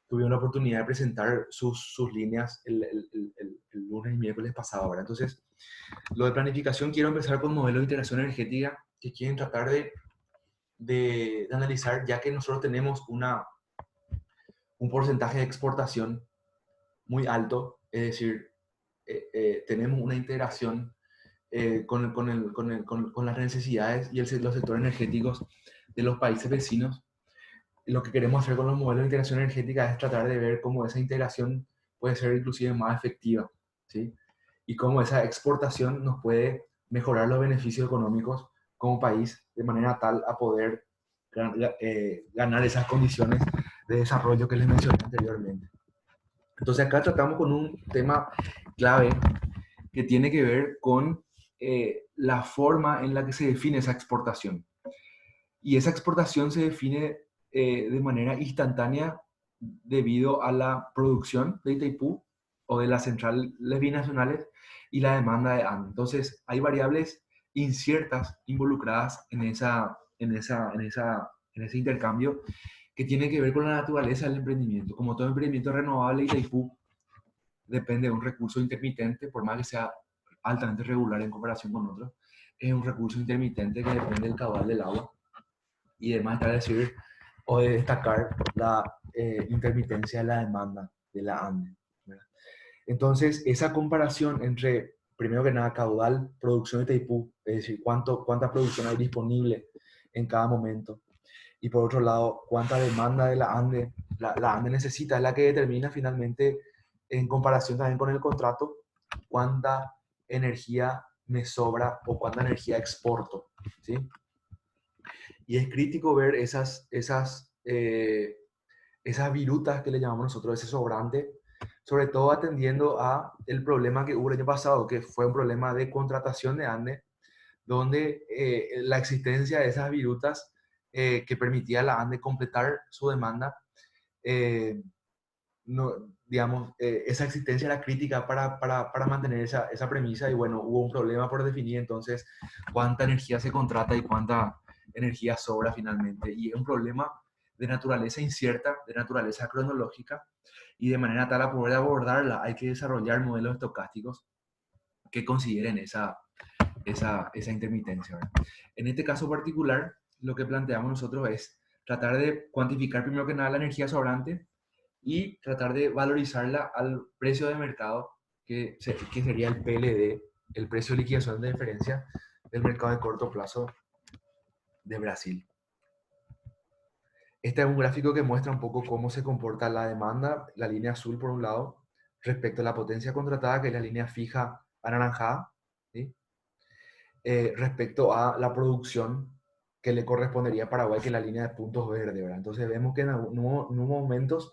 tuvieron la oportunidad de presentar sus líneas el lunes y miércoles pasado, ¿verdad? Entonces, lo de planificación quiero empezar con modelos de integración energética que quieren tratar de analizar, ya que nosotros tenemos un porcentaje de exportación muy alto, es decir, tenemos una integración con las necesidades y los sectores energéticos de los países vecinos. Lo que queremos hacer con los modelos de integración energética es tratar de ver cómo esa integración puede ser inclusive más efectiva, ¿sí? Y cómo esa exportación nos puede mejorar los beneficios económicos como país de manera tal a poder ganar esas condiciones de desarrollo que les mencioné anteriormente. Entonces acá tratamos con un tema clave que tiene que ver con la forma en la que se define esa exportación. Y esa exportación se define de manera instantánea debido a la producción de Itaipú o de las centrales binacionales y la demanda de ANDE. Entonces, hay variables inciertas involucradas en ese intercambio que tiene que ver con la naturaleza del emprendimiento. Como todo emprendimiento renovable, Itaipú depende de un recurso intermitente, por más que sea altamente regular en comparación con otros, es un recurso intermitente que depende del caudal del agua y además está decir o de destacar la intermitencia de la demanda de la ANDE, ¿verdad? Entonces, esa comparación entre, primero que nada, caudal, producción de Itaipú, es decir, cuánta producción hay disponible en cada momento, y por otro lado, cuánta demanda de la ANDE, la ANDE necesita, es la que determina finalmente, en comparación también con el contrato, cuánta energía me sobra o cuánta energía exporto, ¿sí? Y es crítico ver esas virutas que le llamamos nosotros, ese sobrante, sobre todo atendiendo a el problema que hubo el año pasado, que fue un problema de contratación de ANDE, donde la existencia de esas virutas que permitía a la ANDE completar su demanda, no, digamos, esa existencia era crítica para mantener esa premisa y bueno, hubo un problema por definir entonces cuánta energía se contrata y cuánta energía sobra finalmente. Y es un problema de naturaleza incierta, de naturaleza cronológica y de manera tal a poder abordarla hay que desarrollar modelos estocásticos que consideren esa intermitencia, ¿verdad? En este caso particular, lo que planteamos nosotros es tratar de cuantificar primero que nada la energía sobrante y tratar de valorizarla al precio de mercado, que sería el PLD, el precio de liquidación de diferencia, del mercado de corto plazo de Brasil. Este es un gráfico que muestra un poco cómo se comporta la demanda, la línea azul por un lado, respecto a la potencia contratada, que es la línea fija anaranjada, ¿sí? Respecto a la producción que le correspondería a Paraguay, que es la línea de puntos verde, ¿verdad? Entonces vemos que en algunos momentos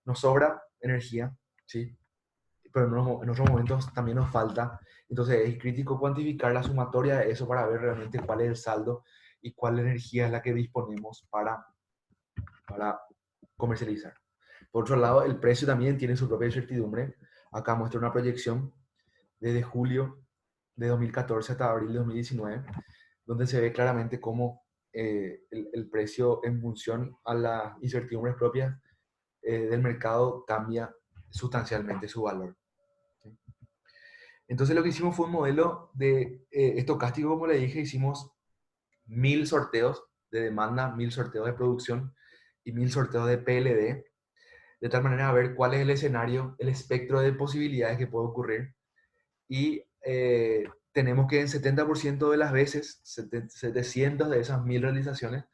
nos sobra energía, ¿sí? Pero en otros momentos también nos falta. Entonces es crítico cuantificar la sumatoria de eso para ver realmente cuál es el saldo y cuál energía es la que disponemos para comercializar. Por otro lado, el precio también tiene su propia incertidumbre. Acá muestra una proyección desde julio de 2014 hasta abril de 2019, donde se ve claramente cómo el precio en función a las incertidumbres propias del mercado cambia sustancialmente su valor. ¿Sí? Entonces lo que hicimos fue un modelo de estocástico, como le dije, hicimos 1000 sorteos de demanda, 1000 sorteos de producción y 1000 sorteos de PLD, de tal manera a ver cuál es el escenario, el espectro de posibilidades que puede ocurrir. Y tenemos que en 70% de las veces, 700 de esas 1000 realizaciones,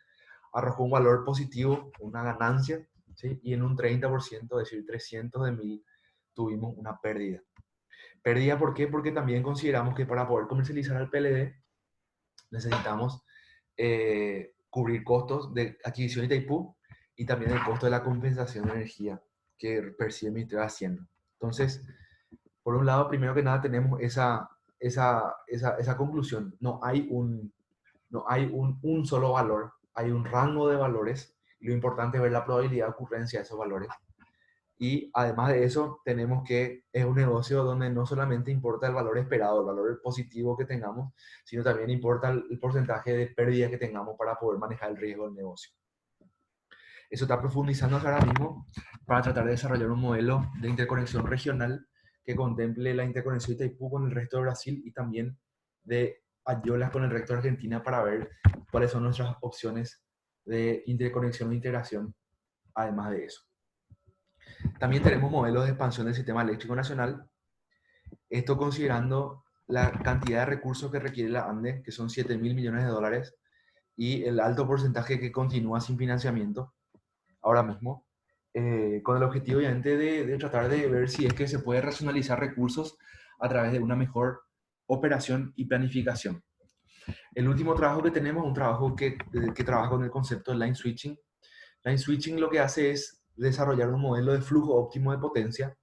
arrojó un valor positivo, una ganancia, ¿sí? Y en un 30%, es decir, 300 de 1000, tuvimos una pérdida. Pérdida, ¿por qué? Porque también consideramos que para poder comercializar el PLD necesitamos cubrir costos de adquisición de Itaipú y también el costo de la compensación de energía que percibe Ministerio de Hacienda. Entonces, por un lado, primero que nada, tenemos esa conclusión. No hay un solo valor, hay un rango de valores. Y lo importante es ver la probabilidad de ocurrencia de esos valores. Y además de eso, tenemos que es un negocio donde no solamente importa el valor esperado, el valor positivo que tengamos, sino también importa el porcentaje de pérdida que tengamos para poder manejar el riesgo del negocio. Eso está profundizando ahora mismo para tratar de desarrollar un modelo de interconexión regional que contemple la interconexión de Itaipú con el resto de Brasil y también de Ayolas con el resto de Argentina para ver cuáles son nuestras opciones de interconexión e integración, además de eso. También tenemos modelos de expansión del sistema eléctrico nacional, esto considerando la cantidad de recursos que requiere la ANDE, que son 7.000 millones de dólares, y el alto porcentaje que continúa sin financiamiento ahora mismo, con el objetivo obviamente de tratar de ver si es que se puede racionalizar recursos a través de una mejor operación y planificación. El último trabajo que tenemos es un trabajo que trabaja con el concepto de line switching. Line switching lo que hace es desarrollar un modelo de flujo óptimo de potencia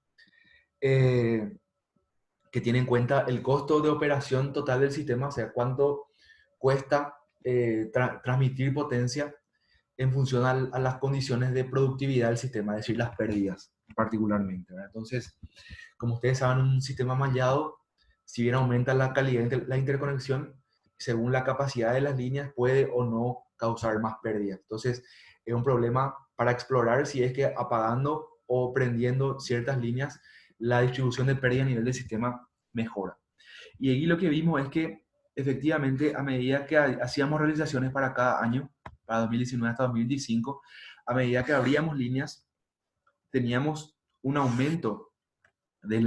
que tiene en cuenta el costo de operación total del sistema, o sea, cuánto cuesta transmitir potencia en función a las condiciones de productividad del sistema, es decir, las pérdidas particularmente, ¿verdad? Entonces, como ustedes saben, un sistema mallado, si bien aumenta la calidad de la interconexión, según la capacidad de las líneas, puede o no causar más pérdidas. Entonces, es un problema para explorar si es que apagando o prendiendo ciertas líneas, la distribución de pérdida a nivel del sistema mejora. Y aquí lo que vimos es que efectivamente a medida que hacíamos realizaciones para cada año, para 2019 hasta 2025, a medida que abríamos líneas, teníamos un aumento de,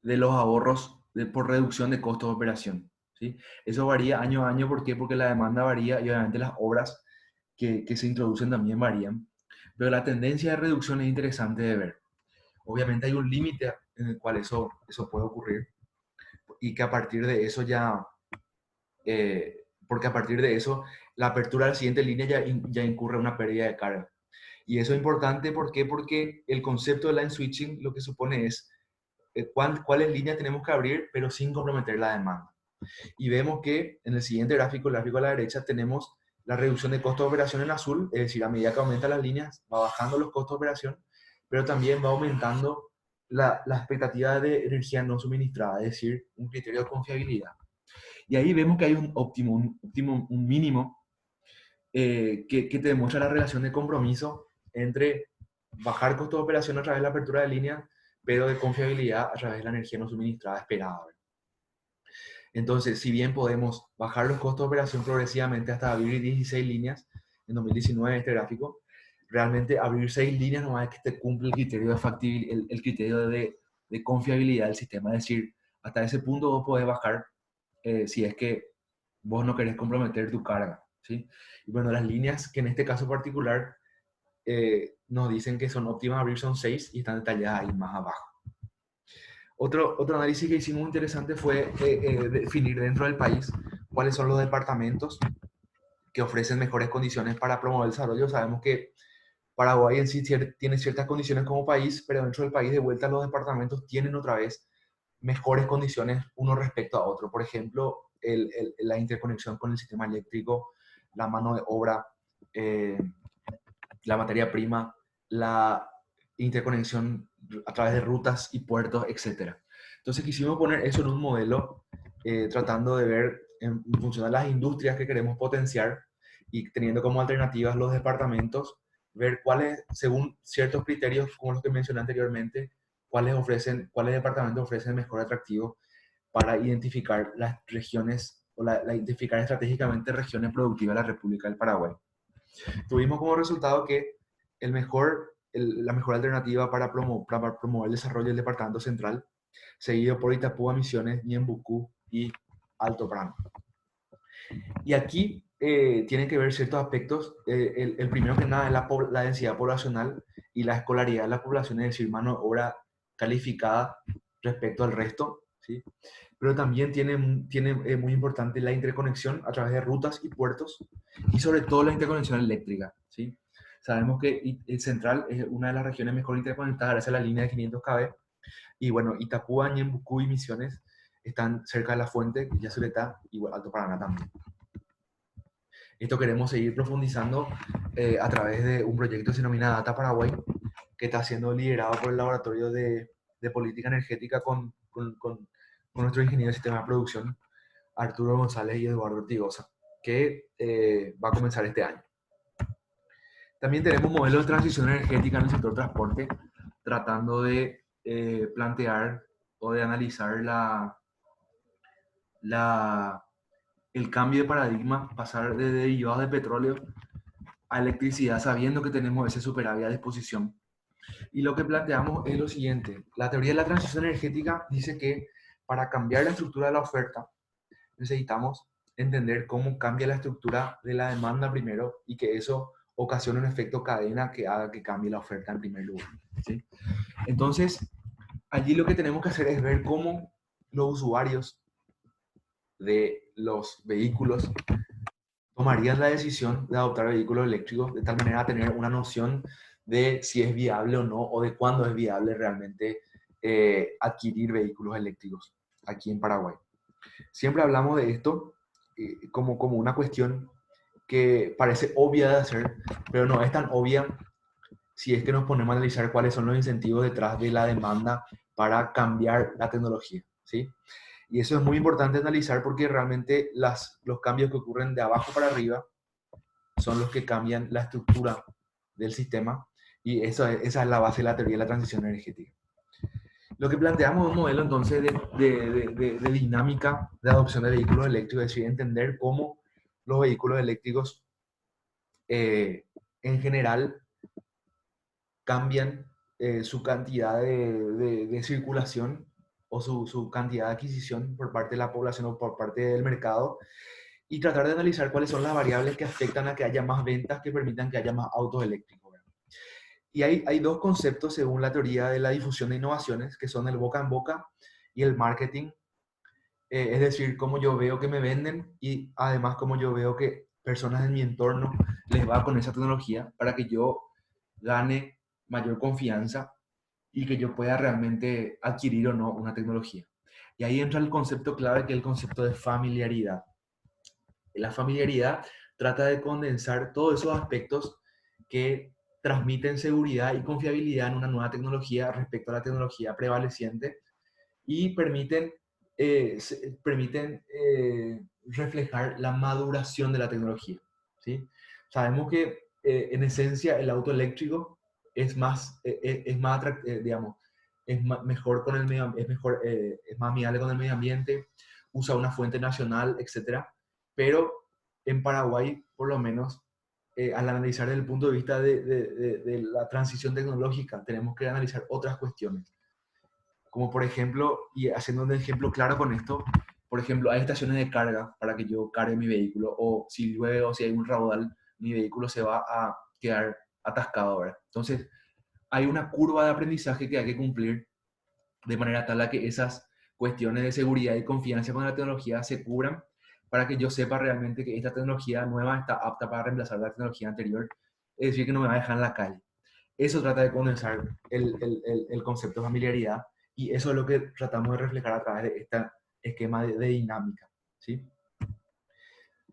de los ahorros por reducción de costos de operación, ¿sí? Eso varía año a año, ¿por qué? Porque la demanda varía y obviamente las obras que se introducen también varían, pero la tendencia de reducción es interesante de ver. Obviamente hay un límite en el cual eso puede ocurrir y que a partir de eso ya porque a partir de eso la apertura de la siguiente línea ya incurre una pérdida de carga. Y eso es importante, ¿por qué? Porque el concepto de line switching lo que supone es cuáles líneas tenemos que abrir, pero sin comprometer la demanda. Y vemos que en el siguiente gráfico, el gráfico a la derecha, tenemos la reducción de costo de operación en azul, es decir, a medida que aumentan las líneas, va bajando los costos de operación, pero también va aumentando la expectativa de energía no suministrada, es decir, un criterio de confiabilidad. Y ahí vemos que hay un óptimo, un mínimo que te demuestra la relación de compromiso entre bajar costo de operación a través de la apertura de línea, pero de confiabilidad a través de la energía no suministrada esperada. Entonces, si bien podemos bajar los costos de operación progresivamente hasta abrir 16 líneas en 2019 este gráfico, realmente abrir 6 líneas no es que te cumple el criterio de factibilidad, el criterio de confiabilidad del sistema. Es decir, hasta ese punto vos podés bajar si es que vos no querés comprometer tu carga, ¿sí? Y bueno, las líneas que en este caso particular nos dicen que son óptimas a abrir son 6 y están detalladas ahí más abajo. Otro análisis que hicimos interesante fue definir dentro del país cuáles son los departamentos que ofrecen mejores condiciones para promover el desarrollo. Sabemos que Paraguay en sí tiene ciertas condiciones como país, pero dentro del país de vuelta los departamentos tienen otra vez mejores condiciones uno respecto a otro. Por ejemplo, la interconexión con el sistema eléctrico, la mano de obra, eh, la materia prima, la interconexión a través de rutas y puertos, etc. Entonces quisimos poner eso en un modelo, tratando de ver en función de las industrias que queremos potenciar y teniendo como alternativas los departamentos, ver cuáles, según ciertos criterios como los que mencioné anteriormente, cuáles departamentos ofrecen mejor atractivo para identificar las regiones o identificar estratégicamente regiones productivas de la República del Paraguay. Tuvimos como resultado que la mejor alternativa para promover el desarrollo del departamento central, seguido por Itapúa, Misiones, Ñembucú y Alto Paraná. Y aquí tienen que ver ciertos aspectos. El primero que nada es la densidad poblacional y la escolaridad de la población, es decir, mano de obra calificada respecto al resto, ¿sí? Pero también tiene muy importante la interconexión a través de rutas y puertos y sobre todo la interconexión eléctrica, ¿sí? Sabemos que el central es una de las regiones mejor interconectadas gracias a la línea de 500 kV y bueno, Itapúa, Ñembucú y Misiones están cerca de la fuente, Yacyretá y bueno, Alto Paraná también. Esto queremos seguir profundizando a través de un proyecto que se denomina Data Paraguay, que está siendo liderado por el Laboratorio de Política Energética con nuestro ingeniero de sistema de producción, Arturo González y Eduardo Ortigosa, que va a comenzar este año. También tenemos modelos de transición energética en el sector transporte, tratando de plantear o de analizar el cambio de paradigma, pasar de derivados de petróleo a electricidad, sabiendo que tenemos ese superávit a disposición. Y lo que planteamos es lo siguiente: la teoría de la transición energética dice que para cambiar la estructura de la oferta necesitamos entender cómo cambia la estructura de la demanda primero y que eso ocasiona un efecto cadena que haga que cambie la oferta en primer lugar, ¿sí? Entonces, allí lo que tenemos que hacer es ver cómo los usuarios de los vehículos tomarían la decisión de adoptar vehículos eléctricos de tal manera a tener una noción de si es viable o no, o de cuándo es viable realmente adquirir vehículos eléctricos aquí en Paraguay. Siempre hablamos de esto como una cuestión que parece obvia de hacer, pero no es tan obvia si es que nos ponemos a analizar cuáles son los incentivos detrás de la demanda para cambiar la tecnología, ¿sí? Y eso es muy importante analizar porque realmente los cambios que ocurren de abajo para arriba son los que cambian la estructura del sistema y esa es la base de la teoría de la transición energética. Lo que planteamos es un modelo entonces de dinámica de adopción de vehículos eléctricos, es decir, entender cómo los vehículos eléctricos en general cambian su cantidad de circulación o su cantidad de adquisición por parte de la población o por parte del mercado y tratar de analizar cuáles son las variables que afectan a que haya más ventas que permitan que haya más autos eléctricos. Y hay dos conceptos según la teoría de la difusión de innovaciones, que son el boca en boca y el marketing. Es decir, cómo yo veo que me venden y además cómo yo veo que personas en mi entorno les va con esa tecnología para que yo gane mayor confianza y que yo pueda realmente adquirir o no una tecnología. Y ahí entra el concepto clave, que es el concepto de familiaridad. La familiaridad trata de condensar todos esos aspectos que transmiten seguridad y confiabilidad en una nueva tecnología respecto a la tecnología prevaleciente y permiten reflejar la maduración de la tecnología, ¿sí? Sabemos que en esencia el auto eléctrico digamos, mejor con el medio, es más amigable con el medio ambiente, usa una fuente nacional, etcétera. Pero en Paraguay, por lo menos, al analizar desde el punto de vista de la transición tecnológica, tenemos que analizar otras cuestiones. Como por ejemplo, y haciendo un ejemplo claro con esto, por ejemplo, hay estaciones de carga para que yo cargue mi vehículo, o si llueve o si hay un raudal, mi vehículo se va a quedar atascado ahora. Entonces, hay una curva de aprendizaje que hay que cumplir de manera tal a que esas cuestiones de seguridad y confianza con la tecnología se cubran para que yo sepa realmente que esta tecnología nueva está apta para reemplazar la tecnología anterior, es decir, que no me va a dejar en la calle. Eso trata de condensar el concepto de familiaridad, y eso es lo que tratamos de reflejar a través de este esquema de dinámica, ¿sí?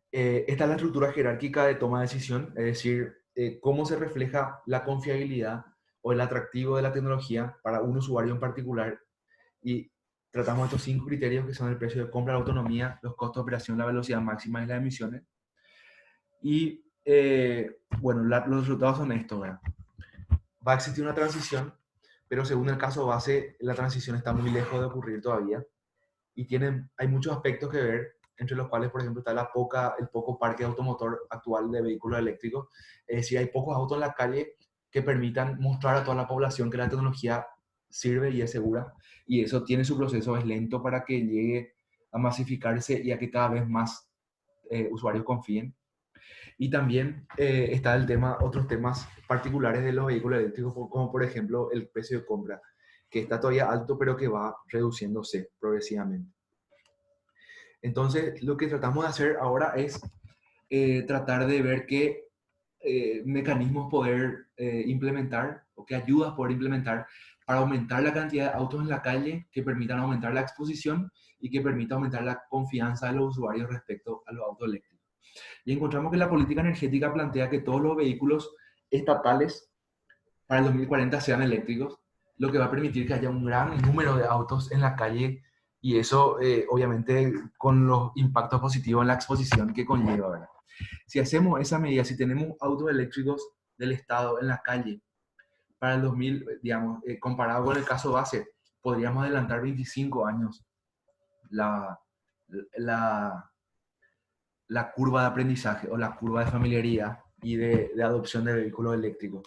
Esta es la estructura jerárquica de toma de decisión, es decir, cómo se refleja la confiabilidad o el atractivo de la tecnología para un usuario en particular, y tratamos estos 5 criterios que son el precio de compra, la autonomía, los costos de operación, la velocidad máxima y las emisiones. Y bueno, los resultados son estos, ¿verdad? Va a existir una transición, pero según el caso base, la transición está muy lejos de ocurrir todavía, y hay muchos aspectos que ver, entre los cuales, por ejemplo, está el poco parque automotor actual de vehículos eléctricos. Es decir, hay pocos autos en la calle que permitan mostrar a toda la población que la tecnología sirve y es segura, y eso tiene su proceso, es lento para que llegue a masificarse y a que cada vez más usuarios confíen. Y también está otros temas particulares de los vehículos eléctricos, como por ejemplo el precio de compra, que está todavía alto, pero que va reduciéndose progresivamente. Entonces, lo que tratamos de hacer ahora es tratar de ver qué mecanismos poder implementar, o qué ayudas poder implementar para aumentar la cantidad de autos en la calle, que permitan aumentar la exposición y que permita aumentar la confianza de los usuarios respecto a los autos eléctricos. Y encontramos que la política energética plantea que todos los vehículos estatales para el 2040 sean eléctricos, lo que va a permitir que haya un gran número de autos en la calle, y eso obviamente con los impactos positivos en la exposición que conlleva, ¿verdad? Si hacemos esa medida, si tenemos autos eléctricos del Estado en la calle para el 2000, digamos, comparado con el caso base, podríamos adelantar 25 años la, la, la curva de aprendizaje o la curva de familiaridad y de adopción de vehículos eléctricos,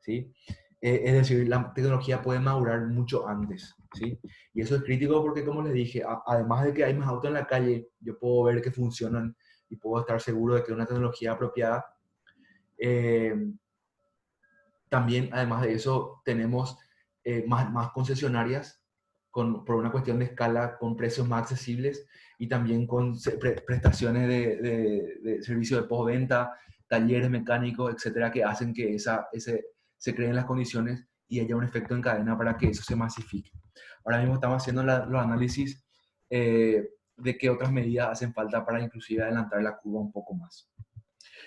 ¿sí? Es decir, la tecnología puede madurar mucho antes, ¿sí? Y eso es crítico porque, como les dije, además de que hay más autos en la calle, yo puedo ver que funcionan y puedo estar seguro de que es una tecnología apropiada. Eh, También, además de eso, tenemos más concesionarias por una cuestión de escala, con precios más accesibles, y también con prestaciones de servicio de postventa, talleres mecánicos, etcétera, que hacen que se creen las condiciones y haya un efecto en cadena para que eso se masifique. Ahora mismo estamos haciendo los análisis de qué otras medidas hacen falta para inclusive adelantar la curva un poco más.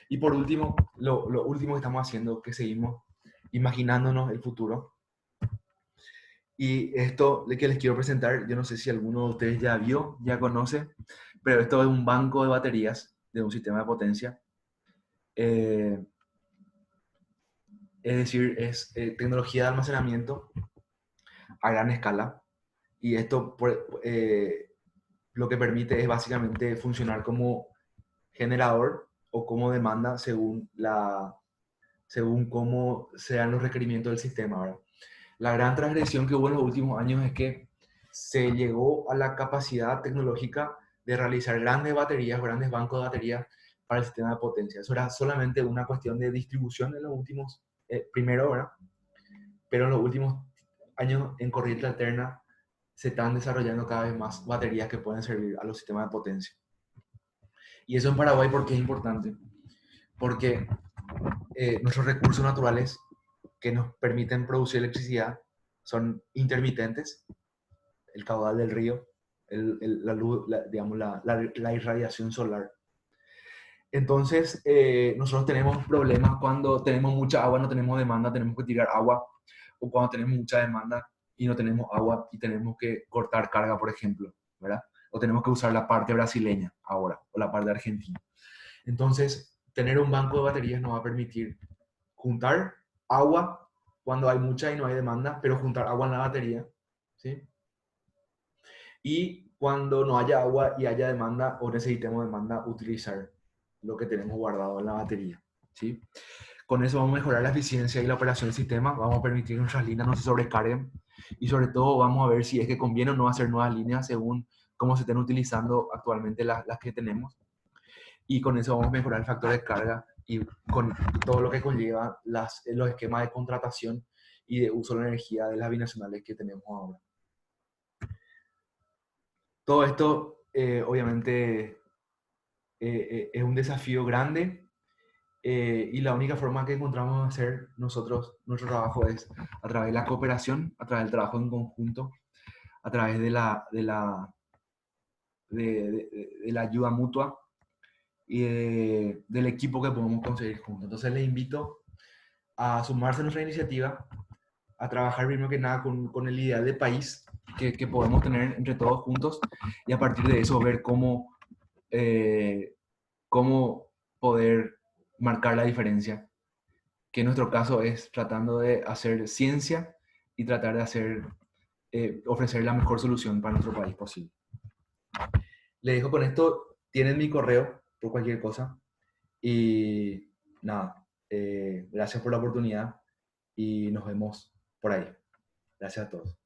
Y por último, lo último que estamos haciendo, que seguimos imaginándonos el futuro. Y esto que les quiero presentar, yo no sé si alguno de ustedes ya vio, ya conoce, pero esto es un banco de baterías de un sistema de potencia. Es decir, es tecnología de almacenamiento a gran escala. Y esto lo que permite es básicamente funcionar como generador o como demanda según cómo sean los requerimientos del sistema, ¿verdad? La gran transgresión que hubo en los últimos años es que se llegó a la capacidad tecnológica de realizar grandes baterías, grandes bancos de baterías para el sistema de potencia. Eso era solamente una cuestión de distribución en los últimos, primero, ¿verdad? Pero en los últimos años en corriente alterna se están desarrollando cada vez más baterías que pueden servir a los sistemas de potencia. Y eso en Paraguay, ¿por qué es importante? Porque nuestros recursos naturales que nos permiten producir electricidad son intermitentes, el caudal del río, la luz, digamos, la irradiación solar. Entonces, nosotros tenemos problemas cuando tenemos mucha agua, no tenemos demanda, tenemos que tirar agua, o cuando tenemos mucha demanda y no tenemos agua y tenemos que cortar carga, por ejemplo, ¿verdad? O tenemos que usar la parte brasileña ahora, o la parte argentina. Entonces, tener un banco de baterías nos va a permitir juntar agua cuando hay mucha y no hay demanda, pero juntar agua en la batería, ¿sí? Y cuando no haya agua y haya demanda o necesitemos demanda, utilizar lo que tenemos guardado en la batería, ¿sí? Con eso vamos a mejorar la eficiencia y la operación del sistema, vamos a permitir que nuestras líneas no se sobrecarguen, y sobre todo vamos a ver si es que conviene o no hacer nuevas líneas según cómo se están utilizando actualmente las que tenemos. Y con eso vamos a mejorar el factor de carga y con todo lo que conlleva los esquemas de contratación y de uso de la energía de las binacionales que tenemos ahora. Todo esto, obviamente, es un desafío grande, y la única forma que encontramos de hacer nosotros nuestro trabajo es a través de la cooperación, a través del trabajo en conjunto, a través de la ayuda mutua y del equipo que podemos conseguir juntos. Entonces les invito a sumarse a nuestra iniciativa, a trabajar primero que nada con el ideal de país que podemos tener entre todos juntos y a partir de eso ver eh, cómo poder marcar la diferencia, que en nuestro caso es tratando de hacer ciencia y tratar de ofrecer la mejor solución para nuestro país posible. Les dejo con esto, tienen mi correo por cualquier cosa y nada, gracias por la oportunidad y nos vemos por ahí. Gracias a todos.